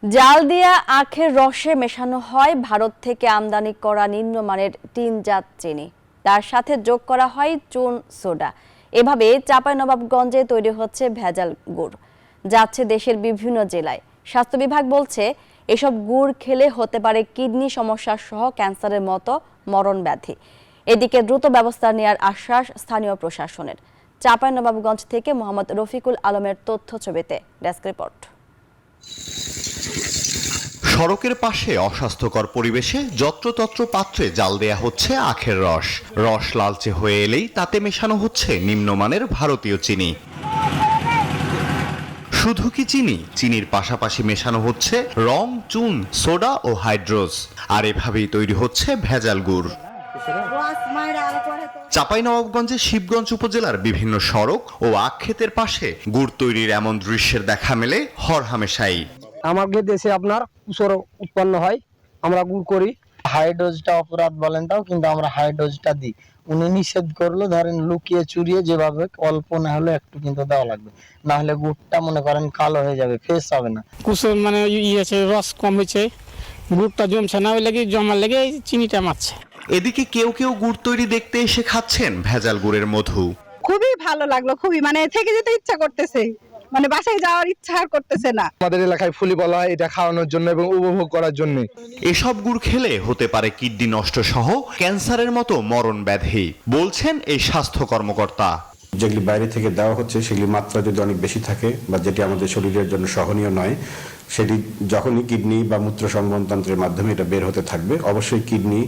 জাল দিয়া আখের রসে মেশানো হয় ভারত থেকে আমদানি করা নিম্নমানের টিনজাত চিনি, তার সাথে যোগ করা হয় চুন সোডা। এভাবে চাঁপাইনবাবগঞ্জে তৈরি হচ্ছে ভেজাল গুড়, যাচ্ছে দেশের বিভিন্ন জেলায়। স্বাস্থ্য বিভাগ বলছে এসব গুড় খেলে হতে পারে কিডনি সমস্যা সহ ক্যান্সারের মতো মরণ ব্যাধি। এদিকে দ্রুত ব্যবস্থা নেওয়ার আশ্বাস স্থানীয় প্রশাসনের। চাঁপাইনবাবগঞ্জ থেকে মোহাম্মদ রফিকুল আলমের তথ্য ছবিতে ডেস্ক রিপোর্ট। সড়কের পাশে অস্বাস্থ্যকর পরিবেশে যত্রতত্র পাত্রে জাল দেয়া হচ্ছে আখের রস। রস লালচে হয়ে এলেই তাতে মেশানো হচ্ছে নিম্নমানের ভারতীয় চিনি। শুধু কি চিনি, চিনির পাশাপাশি মেশানো হচ্ছে রং, চুন, সোডা ও হাইড্রোজ। আর এভাবেই তৈরি হচ্ছে ভেজাল গুড়। চাঁপাইনবাবগঞ্জের শিবগঞ্জ উপজেলার বিভিন্ন সড়ক ও আখক্ষেতের পাশে গুড় তৈরির এমন দৃশ্যের দেখা মেলে হরহামেশাই। আমাদের দেশে আপনার কুসর উৎপন্ন হয়, আমরা গুড় করি। হাই ডোজটা অপরাধ বলেন তাও, কিন্তু আমরা হাই ডোজটা দিই। উনি নিষেধ করলো, ধরেন লুকিয়ে চুরিয়ে যেভাবে অল্প না হলে একটু কিন্তু দেওয়া লাগবে, না হলে গুড়টা মনে করেন কালো হয়ে যাবে, ফ্রেশ হবে না। কুসর মানে ইয়েছে, রস কম হয়েছে, গুড়টা জমছে না, ওই লেগে জমার লেগে চিনিটা মারছে। এদিকে কেউ কেউ গুড় তৈরি দেখতে এসে খাচ্ছেন ভেজাল গুড়ের মধু। খুবই ভালো লাগলো, খুবই থেকে যেতে ইচ্ছা করতেছে, বাসায় যাওয়ার ইচ্ছা আর করতেছে না। আমাদের এলাকায় ফুলি বলা হয় এটা খাওয়ানোর জন্য এবং উপভোগ করার জন্য। এসব গুড় খেলে হতে পারে কিডনি নষ্ট সহ ক্যান্সারের মতো মরণ ব্যাধি, বলছেন এই স্বাস্থ্য কর্মকর্তা। যেগুলি বাইরে থেকে দেওয়া হচ্ছে সেগুলি মাত্রা যদি অনেক বেশি থাকে বা যেটি আমাদের শরীরের জন্য সহনীয় নয়, সেটি যখনই কিডনি বা মূত্র সংবহনতন্ত্রের মাধ্যমে এটা বের হতে থাকবে, অবশ্যই কিডনি,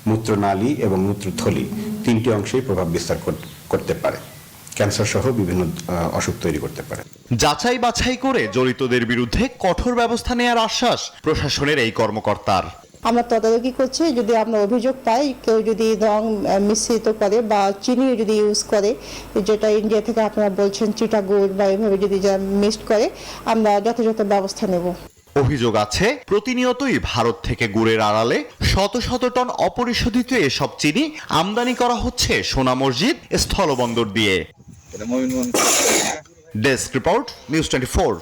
মূত্রনালী এবং মূত্রথলি তিনটি অংশেই প্রভাব বিস্তার করতে পারে, ক্যান্সার সহ বিভিন্ন অসুখ তৈরি করতে পারে। যাচাই বাছাই করে জড়িতদের বিরুদ্ধে কঠোর ব্যবস্থা নেওয়ার আশ্বাস প্রশাসনের এই কর্মকর্তার। আমরা তদারকি করছি, যদি আমরা অভিযোগ পাই কেউ যদি রং মিশ্রিত করে বা চিনি যদি ইউজ করে, যেটা ইন্ডিয়া থেকে আপনারা বলছেন চিটাগুড় বা এভাবে যদি মিক্সড করে, আমরা যথাযথ ব্যবস্থা নেব। অভিযোগ আছে প্রতিনিয়তই ভারত থেকে গুড়ের আড়ালে শত শত টন অপরিশোধিত এসব চিনি আমদানি করা হচ্ছে সোনা মসজিদ স্থলবন্দর দিয়ে। Desk report, news 24।